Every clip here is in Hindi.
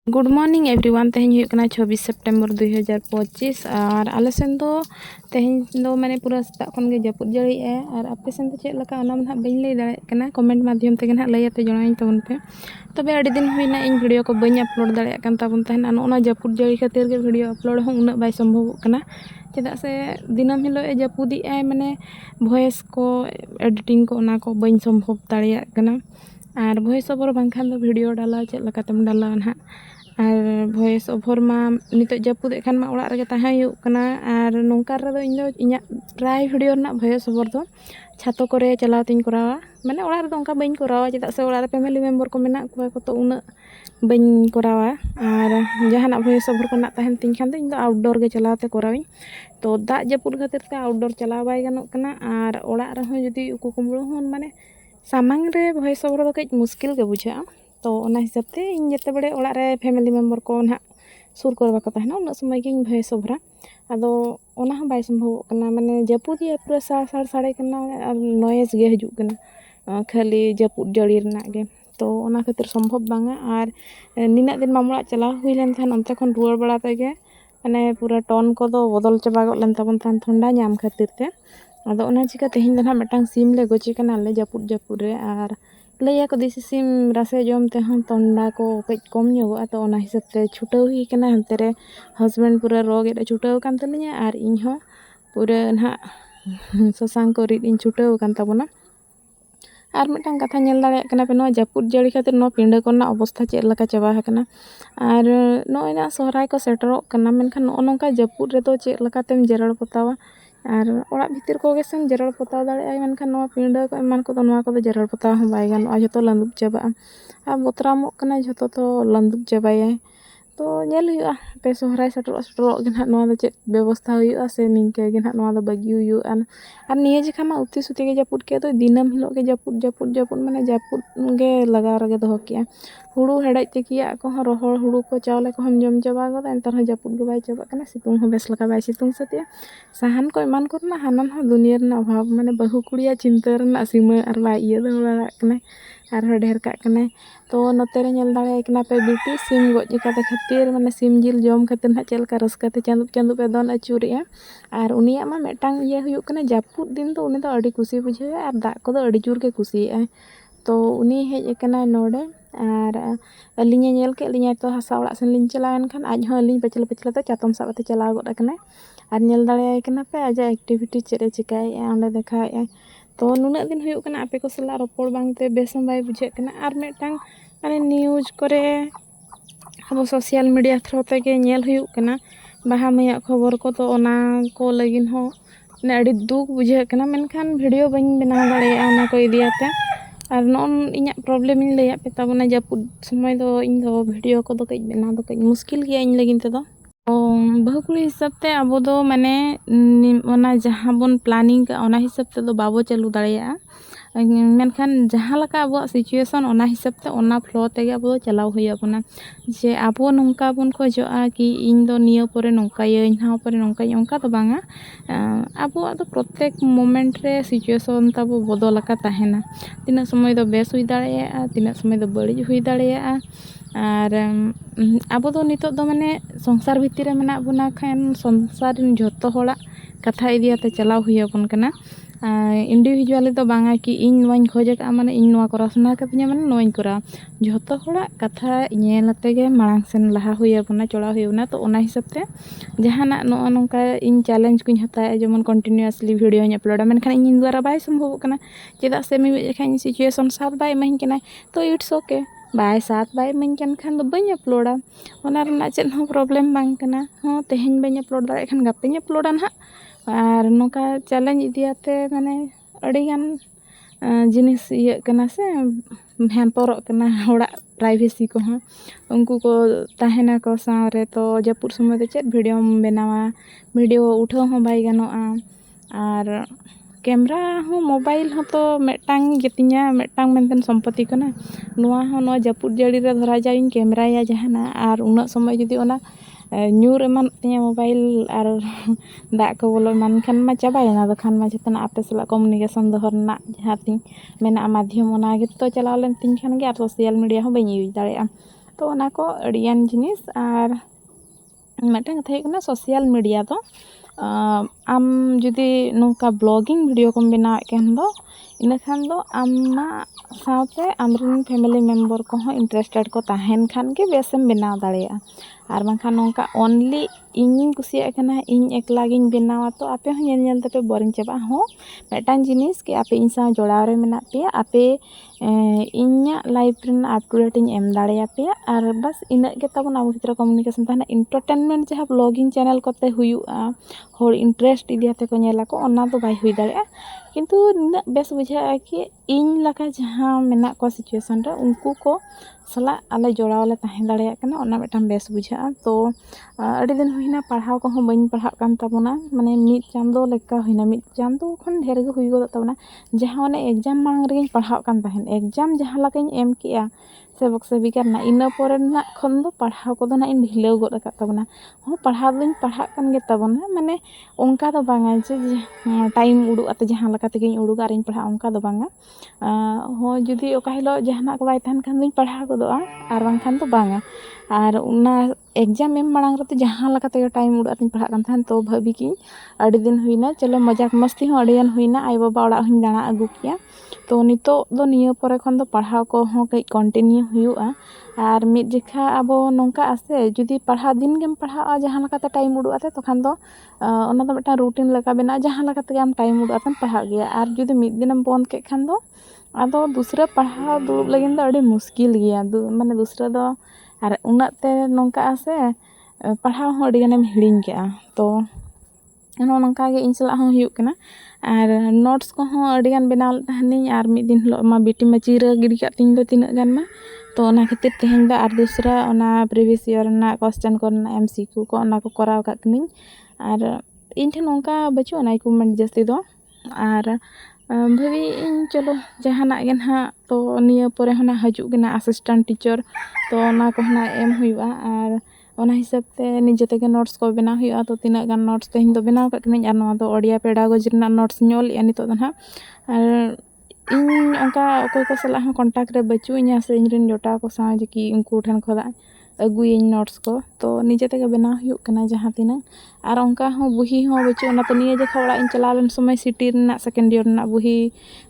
गुड मॉर्निंग एवरीवन तेहन 26 सेप्टेम्बर 2025 और आले सेन दो तेहन दो माने पूरा सेता खन गे जपुद जड़ी है और आपे सेन तो चेक लका ओना ना बइन लई दाड़े कना कमेंट माध्यम ते ना लईते जणाइन तबन पे तबे अड़ी दिन हुइना इन वीडियो को बइन अपलोड दाड़े कन तबन तहन ओना जपुद जड़ी खातिर गे वीडियो अपलोड हो उना बाय संभव कना चेदा से दिनम हिलो ए जपुदी आय माने वॉइस को एडिटिंग को ओना को बइन संभव दाड़े कना और वॉइस ओवर बांखान दो वीडियो डाला चेक लका तम डाला ना और वॉइस ओवर मा नितो जपुद खान मा ओड़ा रगे ताहा हुयुग कना और नोंकार रे दो इन दो इnya प्राय वीडियो ना वॉइस ओवर दो छातो करे चलावतिन करावा माने ओड़ा रे दो उनका बइन करावा चेदा से ओड़ा रे फैमिली मेंबर को मेना को तो उना बइन करावा और जहाना वॉइस ओवर को ना तहन तिन खान दो इन दो आउटडोर गे चलावते करावी तो दा जपुद खातिर ते आउटडोर चलाव बाय गानोग कना और ओड़ा रे हो जदी उकु कुमड़ो होन माने सामांग रे वॉइस ओवर दो कई मुश्किल के बुझा तो ओना हिसाब ते इन जते बड़े ओड़ा रे फैमिली मेंबर को ना सुर कर बाको तहना उना समय के वॉइस ओवरा आदो ओना हम बाय संभव कना माने जपुदी पूरा साड़ साड़े कना नॉइज गे हजु कना खाली जपुद जड़ी रना गे तो ओना खातिर संभव बांगा और निना दिन मामला चला हुई लेन थान अंते खन रुआर बड़ा तेगे माने पूरा टोन को दो बदल चबा गो लेन तबन थान ठंडा नाम खातिर ते आदो ओना चिका तेहिन दना मेटांग सिम ले गोची कना ले जपुद रे और लैया को देसी सिम रासे जम ते हम तंडा को कई कम ᱧᱚᱜᱚᱜᱼᱟ तो ओना हिसाब ते छुटाव हुई कना हंते रे हस्बैंड पूरा रोग ए छुटाव कान तलिया और इन हो पूरा ना ससांग को रीड इन छुटाव कान तबना और मिटांग कथा नेल दाड़े कना पे नो जपुद जड़ी खातिर नो पिंडा कोना अवस्था चेक लका चाबा हकना और नो इना सहराय को सेटरो कना मेनखान नो नोंका जपुद रे तो चेक लका तेम जेरड़ पतावा और ओड़ा भीतर को गे सेम जेरड़ पताव दाड़े आय मेनखान नो पिंडा को एमान को नोआ को जेरड़ पताव हम बाय गानो जतो लंदुक चाबा आ बोतरामो कना जतो तो लंदुक चाबाय तो नेल हुआ पे सहराय सेटरो गे ना नोआ दो चेक व्यवस्था हुआ से निंके गे ना नोआ दो बगी हुआ और निये जखा मा उती सुती गे जपुद के तो दिनम हिलो गे जपुद माने जपुद गे लगाव रगे दोहो किया हुड़ू हेड़ाई तेकिया को रोहड़ हुड़ू को चावले को हम जम चाबा गो एंतर जपुद गे बाय चाबा कना सितुंग हो बेस लका बाय सितुंग सतिया साहान को ईमान को ना हानन हो दुनिया रना अभाव माने बहु कुड़िया चिंता रना सीमा और बाय इया दो लड़ा कना और ढेर का कना तो नते रे नेल दाड़े कना पे ब्यूटी सिम गज काते खातिर माने सिम जिल जम खातिर ना चेलका रस्काते चांदू पे दोन अचुरिया और उनिया मा मेटांग इया हुयुग कना जपुद दिन तो उनी तो अड़ी खुशी बुझे और दा को दो अड़ी जोर के खुशी तो उनी हेज कना नोडे और अलिंगे नेल के लिया तो हसा ओड़ा सेन लिन चलावन खान आज हो अलिंग पचल तो चातम साबते चलाव गड कना और नेल दाड़े कना पे आजा एक्टिविटी चेरे चिकाय ओंडे देखाय तो नुना दिन हुयुग कना आपे को सला रोपड़ बांगते बेसम बाय बुझे कना और मेटांग माने न्यूज करे अब सोशल मीडिया थ्रू तेगे नेल हुयुग कना बाहा मैया खबर को तो ओना को लगिन हो ने अड़ी दुख बुझे कना मेनखान वीडियो बइन बनाव दाड़े ओना को इदियाते और नॉन इnya प्रॉब्लम इन लैया पे तबना जपुद समय दो इन दो वीडियो को दो कई बनाव दो कई मुश्किल गया इन लगिन ते दो बहु कुड़ी हिसाब ते अब दो माने ओना जहां बोन प्लानिंग का ओना हिसाब ते दो बाबो चालू दाड़ेया मेनखान जहां लका अब सिचुएशन ओना हिसाब ते ओना फ्लो तेगे अब चलाव हुया बना जे अब नोंका बोन खोजोआ कि इन दो नियो परे नोंका इन हाउ परे नोंका ओंका तो बांगा अब तो प्रत्येक मोमेंट रे सिचुएशन तब बदल लका ताहेना तिना समय दो बेस हुई दाड़ेया तिना समय दो बड़ी हुई दाड़ेया और अब तो नितो दो माने संसार भितर रे मेना बुना खान संसार जतो होड़ा कथा इदियाते चलाव हुया बन कना इंडिविजुअली तो बांगा कि इन नोइन खोजे का माने इन नोआ करा सना कतिया माने नोइन करा जतो होड़ा कथा नेलते गे मांग सेन लहा हुया बना चोड़ा हुया तो ओना हिसाब ते जहाना नो नोंका इन चैलेंज कुछ हता जेमन कंटिन्यूअसली वीडियो इन अपलोड मेनखान इन द्वारा बाय संभव कना चेदा से मी खान सिचुएशन साथ बाय महिन कना तो इट्स ओके बाय साथ बाय मन कन खान दो बई अपलोडा ओना रना चेन हो प्रॉब्लम बांग कना हो तेहेन बई अपलोड दाड़े खान गापे अपलोडा ना और नोका चैलेंज इदियाते माने अड़ी गान जिनिस इया कना से हैम्पर कना होड़ा प्राइवेसी को हाँ उनको को ताहेना को सावरे तो जपुर समय तो चेक वीडियो बनावा वीडियो उठाव हो बाय गानोआ और कैमरा हो मोबाइल हो तो मेटांग गेतिया मेटांग मेंटेन संपत्ति कना नोआ हो नो जपुर जड़ी रे धरा जाइन कैमरा या जहाना और उना समय जदी ओना न्यूर एमान तिया मोबाइल और दा को बोलो मान खान मा चाबायना दो खान मा जतना आपे सला कम्युनिकेशन दोहरना जहां तिन मेना माध्यम ओना गे तो चलाव लेन तिन खान गे और सोशल मीडिया हो बई यूज दाड़ेया तो ᱚᱱᱟ ᱠᱚ ᱟᱹᱰᱤᱜᱟन ᱡᱤᱱᱤᱥ ᱟᱨ ᱢᱤᱫᱴᱟᱝ ᱠᱟᱛᱷᱟ ᱦᱩᱭᱩᱜ ᱠᱟᱱᱟ ᱥᱳᱥᱟᱞ ᱢᱤᱰᱤᱭᱟ ᱫᱚ ᱟᱢ ᱡᱩᱫᱤ ᱱᱚᱝᱠᱟ ᱵᱞᱚᱜᱤᱝ ᱵᱷᱤᱰᱤᱭᱳ ᱠᱚᱢ ᱵᱮᱱᱟᱣᱮᱫ ᱠᱷᱟᱱ ᱫᱚ ᱤᱱᱟᱹᱠᱷᱟᱱ ᱫᱚ ᱟᱢᱟᱜ ᱥᱟᱶᱛᱮ ᱟᱢᱨᱮᱱ ᱯᱷᱮᱢᱤᱞᱤ ᱢᱮᱢᱵᱟᱨ ᱠᱚᱦᱚᱸ ᱤᱱᱴᱟᱨᱮᱥᱴᱮᱰ ᱠᱚ ᱛᱟᱦᱮᱱ ᱠᱷᱟᱱ ᱜᱮ ᱵᱮᱥᱮᱢ ᱵᱮᱱᱟᱣ ᱫᱟᱲᱮᱭᱟᱜᱼᱟ ᱟᱨ ᱵᱟᱝᱠᱷᱟन ᱱᱚᱝᱠᱟ ᱚᱱᱞᱤ ᱤᱧᱤᱧ ᱠᱩᱥᱤᱭᱟᱜ ᱠᱟᱱᱟ ᱤᱧ ᱮᱠᱞᱟ ᱜᱤᱧ ᱵᱮᱱᱟᱣᱟ ᱛᱚ ᱟᱯᱮ ᱦᱚᱸ ᱧᱮᱞ ᱧᱮᱞ ᱛᱮᱯᱮ ᱵᱳᱨᱤᱝ ᱪᱟᱵᱟᱜᱼᱟ ᱦᱚᱸ ᱢᱤᱫᱴᱟᱝ ᱡᱤᱱᱤᱥ ᱠᱤ ᱟᱯᱮ ᱤᱧ ᱥᱟᱶ ᱡᱚᱲᱟᱣ ᱨᱮ ᱢᱮᱱᱟᱜ ᱯᱮᱭᱟ ᱟᱯᱮ ᱤᱧᱟᱹᱜ ᱞᱟइफ ᱨᱮᱱᱟᱜ ᱟᱯᱴᱩᱰᱮᱴ ᱤᱧ ᱮᱢ ᱫᱟᱲᱮᱭᱟᱯᱮᱭᱟ ᱟᱨ ᱵᱟᱥ ᱤᱱᱟᱹᱜ ᱜᱮ ᱛᱟᱵᱚᱱ ᱟᱵᱚ ᱵᱷᱤᱛᱨᱤ ᱠᱚᱢᱤউᱱᱤᱠᱮᱥᱚᱱ ᱛᱟᱦᱮᱱᱟ ᱮᱱᱴᱟᱨᱴᱮᱱᱢᱮন্ট ᱡᱟᱦᱟᱸ ᱵᱞᱚᱜᱤᱝ ᱪᱮᱱᱮᱞ ᱠᱚᱛᱮ ᱦᱩᱭᱩᱜᱼᱟ ᱦᱚᱲ ᱤᱱᱴᱟᱨᱮᱥᱴ ᱤᱫᱤᱭᱟᱛᱮ ko ᱧᱮᱞᱟᱠᱚ ᱚᱱᱟ ᱫᱚ ᱵᱟᱭ ᱦᱩᱭ ᱫᱟᱲᱮᱭᱟᱜᱼᱟ ᱠᱤᱱᱛᱩ ᱱᱤᱱᱟᱹᱜ ᱵᱮᱥ ᱵᱩᱡᱷᱟᱹᱜᱼᱟ ᱠᱤ ᱤᱧ ᱞᱮᱠᱟ ᱡᱟᱦᱟᱸ ᱢᱮᱱᱟᱜ ᱠᱚᱣᱟ ᱥᱤᱪᱩᱭᱮᱥᱚᱱ ᱨᱮ ᱩᱱᱠᱩ ko ᱥᱟᱞᱟᱜ ᱟᱞᱮ ᱡᱚᱲᱟᱣ ᱞᱮ ᱛᱟᱦᱮᱸ ᱫᱟᱲᱮᱭᱟᱜ ᱠᱟᱱᱟ ᱚᱱᱟ ᱢᱤᱫᱴᱟᱝ ᱵᱮᱥ ᱵᱩᱡᱷᱟᱹᱜᱼᱟ ᱛᱚ ᱟᱹᱰᱤ ᱫᱤᱱ ᱦᱩᱭᱱᱟ ᱯᱟᱲᱦᱟᱣ ᱠᱚᱦᱚᱸ ᱵᱟᱹᱧ ᱯᱟᱲᱦᱟᱜ ᱠᱟᱱ ᱛᱟᱵᱚᱱᱟ ᱢᱟᱱᱮ ᱢᱤᱫ ᱪᱟᱸᱫᱳ ᱞᱮᱠᱟ ᱦᱩᱭᱱᱟ ᱢᱤᱫ ᱪᱟᱸᱫᱳ ᱠᱷᱚᱱ ᱰᱷᱮᱨ ᱜᱮ ᱦᱩᱭ ᱜᱚᱫᱚᱜ ᱛᱟᱵᱚᱱᱟ ᱡᱟᱦᱟᱸ ᱚᱱᱮ ᱮᱠᱡᱟᱢ ᱢᱟᱲᱟᱝ ᱨᱮᱜᱮᱧ ᱯᱟᱲᱦᱟᱜ ᱠᱟᱱ ᱛᱟᱦᱮᱸᱫ ᱮᱠᱡᱟᱢ ᱡᱟᱦᱟᱸ ᱞᱮᱠᱟᱧ ᱮᱢ ᱠᱮᱜᱼᱟ ᱥᱮᱵᱚᱠ ᱥᱮᱵᱤᱠᱟ ᱨᱮᱱᱟᱜ ᱤᱱᱟᱹ ᱯᱚᱨᱮᱱᱟᱜ ᱠᱷᱚᱱ ᱫᱚ ᱯᱟᱲᱦᱟᱣ ᱠᱚᱫᱚ ᱱᱟᱜ ᱤᱧ ᱰᱷᱤᱞᱟᱹᱣ ᱜᱚᱫ ᱟᱠᱟᱫ ᱛᱟᱵᱚᱱᱟ ᱦᱚᱸ ᱯᱟᱲᱦᱟᱣ ᱫᱚᱧ ᱯᱟᱲᱦᱟᱜ ᱠᱟᱱ ᱜᱮ ᱛᱟᱵᱚᱱᱟ ᱢᱟᱱᱮ ᱚᱱᱠᱟ ᱫᱚ ᱵᱟᱝᱟ ᱡᱮ ᱴᱟइम ᱩᱰᱩᱠ ᱟᱛᱮ ᱡᱟᱦᱟᱸ ᱞᱮᱠᱟ ᱛᱮᱜᱮᱧ ᱩᱰᱩᱠᱟ ᱟᱨᱤᱧ ᱯᱟᱲᱦᱟᱜᱼᱟ ᱚᱱᱠᱟ ᱫᱚ ᱵᱟᱝᱟ ᱦᱚᱸ ᱡᱩᱫᱤ ᱚᱠᱟ ᱦᱤᱞᱳᱜ ᱡᱟᱦᱟᱱᱟᱜ ᱠᱚ ᱵᱟᱭ ᱛᱟᱦᱮᱱ ᱠᱷᱟᱱ ᱫᱚᱧ ᱯᱟᱲᱦᱟᱣ ᱜᱚᱫᱚᱜᱼᱟ ᱟᱨ ᱵᱟᱝᱠᱷᱟᱱ ᱫᱚ ᱵᱟᱝᱟ ᱟᱨ ᱚᱱᱟ एग्जाम एम मांग रते जहाँ लगा ते टाइम उड़ा तीन पढ़ा कान तो भाभी की अड़ी दिन हुईना चलो मजाक मस्ती हो अड़ियन हुईना आई बाबा ओड़ा हुई दाना अगू किया तो नितो दो नियो परे खन दो पढ़ाव को हो कई कंटिन्यू हुआ और मिड जिखा अब नौका आसे जुदी पढ़ा दिन गेम पढ़ा जहाँ लगा ते टाइम उड़ा ते तो खान दो ओना दो मिटा रूटीन लगा बना जहाँ लगा ते आम टाइम उड़ा तम पढ़ा गया और जुदी मिड दिन बंद के खान दो आदो दूसरा पढ़ा दुड़ुब लगिन दो अड़ी मुश्किल गया माने दूसरा दो और उनते नौका आसे पढ़ाव हो अड़िगनेम हिड़िंग के तो नौका गे इन सला हो हुयुग कना और नोट्स को हो अड़िगन बनाव तहनी और मिड दिन हिलो मा बेटी मा चीरा गिड़ी का तीन दो तीन गान मा तो ओना खातिर तेहें दा और दूसरा ओना प्रीवियस ईयर ना क्वेश्चन को ना एमसीक्यू को ओना को कराव का कनी और इन ठे नौका बचो ना इक्विपमेंट जस्ती दो और भाभी इन चलो जहाना गे ना तो निया परे होना हजु गना असिस्टेंट टीचर तो ओना को ना एम हुआ और ओना हिसाब ते निजे ते नोट्स को बना हुआ तो तीना गान नोट्स ते हिंदो बनाव का कनी और नोआ दो ओडिया पेडागोजी रना नोट्स ñol या नितो दो ना और इन ओंका कोई को सला कांटेक्ट रे बचु इना से इनरिन जोटा को सा जे कि उनको ठन खोदा अगुइन नोट्स को तो निजे ते बना हुआ कना जहां तिना और ओंका हो बुही हो बचु ओना तो निये जे खवड़ा इन चलावन समय सिटी रना सेकेंड ईयर रना बुही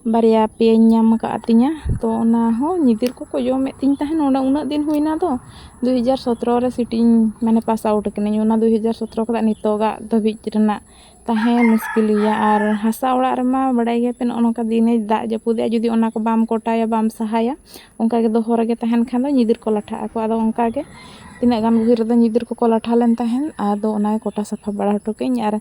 बारिया पे ñam का अतिया तो ओना हो निदिर को जोमे तिन तहन ओना उना दिन हुइना तो 2017 रे सिटी माने पास आउट कने ओना 2017 का नितोगा धबी रना ताहे मुश्किल गया और हासा ओड़ा रमा बड़ाई गे पे नोका दिने दा जपुदे जुदी ओना को बाम कोटाया बाम सहाया ओंका गे दोहर गे तहन खान दो निदिर को लाठा को आदो ओंका गे तीना गान बुही रे निदिर को लाठा लेन तहन आदो ओना कोटा सफा बड़ा हटोकेኝ और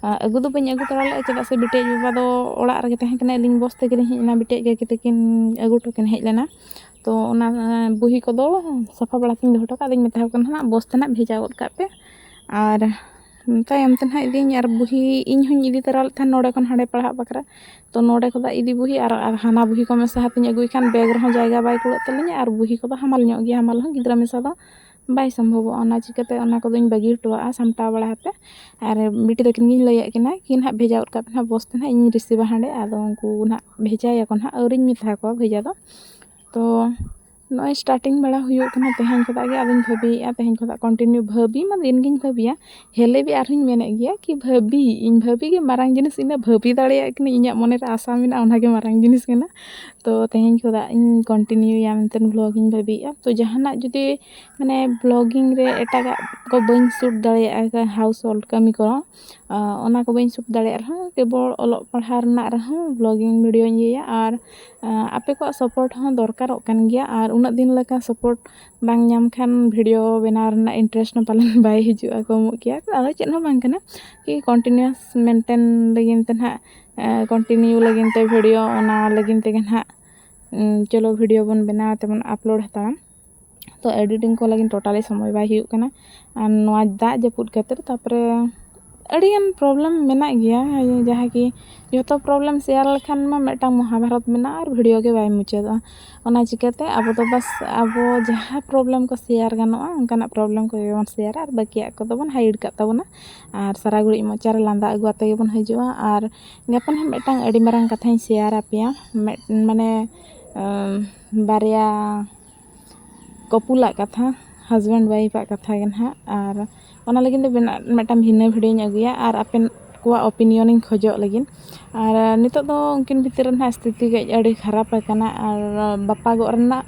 अगु दो बኝ अगु तराले चेदा से बिटे बाबा दो ओड़ा रे तहन कने लिंग बस्ते गे हेना बिटे गे कितकिन अगु टोकेन हेज लेना तो ओना बुही को दो सफा बड़ा किन दोटो का दिन मेता कना बस्ते ना भेजा गद का पे और तायम तन हा इदिन और बुही इन हुन इदि तराल था नोडे कोन हाडे पढ़ा बकरा तो नोडे को दा इदि बुही और हाना बुही को मेसा हातिन अगुई खान बैग रहो जायगा बाय कुड़त तलिnya और बुही को हमाल ᱧᱚᱜ गया हमाल हो गिद्रा मेसा दो बाय संभव ओना चिकते ओना को दिन बगी टोआ सामटा बड़ा हते और बिटी तकिन गिन लैया किना किन हा भेजा उर का ना बस्ते ना इन रिसीव हांडे आदो उनको ना भेजाया कोन हा औरिन मिथा को भेजा दो तो नॉय स्टार्टिंग बड़ा हुयो कना तेहन खदा गे आदिन भाबिया तेहन खदा कंटिन्यू भाबी मा दिन गिन भाबिया हेले भी आरहिन मेने गया कि भाबी इन भाबी गे मारांग जिनिस इना भाबी दाड़िया कनी इnya मने रे आशा मेना ओना गे मारांग जिनिस कना तो तेहन खदा इन कंटिन्यू या मेंतन ब्लॉगिंग भाबिया तो जहाना जुदी माने ब्लॉगिंग रे एटागा को बइन शूट दाड़िया हाउस होल्ड कमी को ओना को बइन शूट दाड़िया रहा केवल ओलो पढ़ा रना रहा ब्लॉगिंग वीडियो ये और आपे को सपोर्ट हो दरकार कान गया और उना दिन लका सपोर्ट बांग ñam खान वीडियो बना रना इंटरेस्ट न पालन बाय हिजुआ कम किया आदा चेन हो बांग कना कि कंटिन्यूअस मेंटेन लगिन तन हा कंटिन्यू लगिन ते वीडियो ओना लगिन ते गन हा चलो वीडियो बन बना ते बन अपलोड हता तो एडिटिंग को लगिन टोटली समय बाय हिउ कना और नोआ दा जपुद खातिर तापरे अड़ियन प्रॉब्लम मेना गया जहाँ कि जो प्रॉब्लम शेयर लखान मा मेटा महाभारत मेना और वीडियो के बाय मुचादा ओना चिकाते अब तो बस अब जहाँ प्रॉब्लम को शेयर गानोआ उनकाना प्रॉब्लम को बन शेयर और बाकिया को तो बन हाइड का तबना और सारा गुड़ी मोचार लांदा अगु आते बन हजुआ और गापन हम मेटा अड़ी मारंग कथाई शेयर आपिया माने बारिया कपुलाग कथा हस्बैंड वाइफाग कथा गे ना और ओना लगिन दो मिदटां भिन्न भिडियोᱧ अगुया और आपे को ओपिनियन खोजो लगिन और नितो दो उनकिन भितर ना स्थिति गज अड़ी खराब आकना और बापागो रना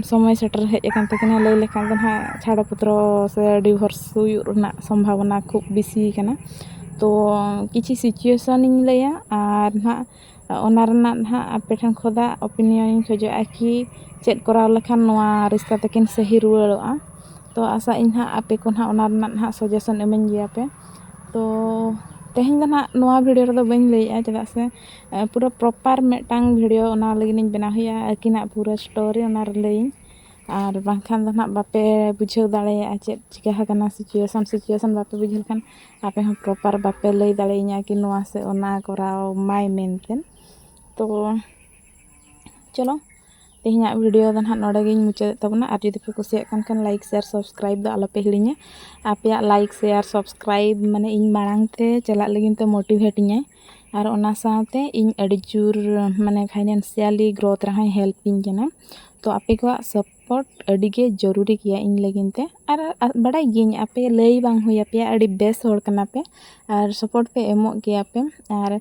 समय सेटर हेज अकान तकिना लई लेखान दो ना छाड़पत्र से डिवोर्स हुयुना संभावना खूब बेसी कना तो किछि सिचुएशन इन लैया और ना ओना रना ना आपे ठन खोदा ओपिनियन खोजो कि चेक कराव लेखान नोआ रिश्ता तकिन सही रुवाड़ोआ तो आशा इन ना आपे को ना ओना रना ना सजेशन एमन गया पे तो तेहें ना नोआ वीडियो रे दो बइन लैया चदा से पूरा प्रॉपर मेटांग वीडियो ओना लगिन बना हुआ आकिना पूरा स्टोरी ओना रे लैइन और बांखान दो ना बापे बुझाव दाड़ेया चेक चिका हकना सिचुएशन बापे बुझाव खान आपे हम प्रॉपर बापे लई दाड़ेया कि नोआ से ओना कराव माय मेनतेन तो चलो तेहना वीडियो दो ना नोडे मुचाद तबना और जुदी पे कुसियान खान लाइक शेयर सब्सक्राइब दो आलोपे हिड़िङा आपे लाइक शेयर सब्सक्राइब माने इन माड़ांगते चला लगिन ते मोटिवेट इᱧाय और ओना साथे इन अड़ी जोर माने फाइनेंशियली ग्रोथ रहा हेल्प इन जना तो आपे को सपोर्ट अड़ीगे जरूरी किया इन लगिनते और बड़ा गिन आपे लई बांग हुई पे अड़ी बेस होड़ कना पे और सपोर्ट पे एमो गया पे और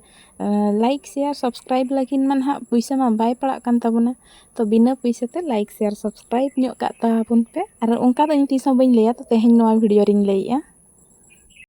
लाइक शेयर सब्सक्राइब लगिन मन हा पैसा मा बाय पड़ा कान ताबुना तो बिना पैसा ते लाइक शेयर सब्सक्राइब न्यो का ताबुन पे और उनका तो इन तीसों बइन लैया तो तेहें नोआ वीडियो रिंग लैया।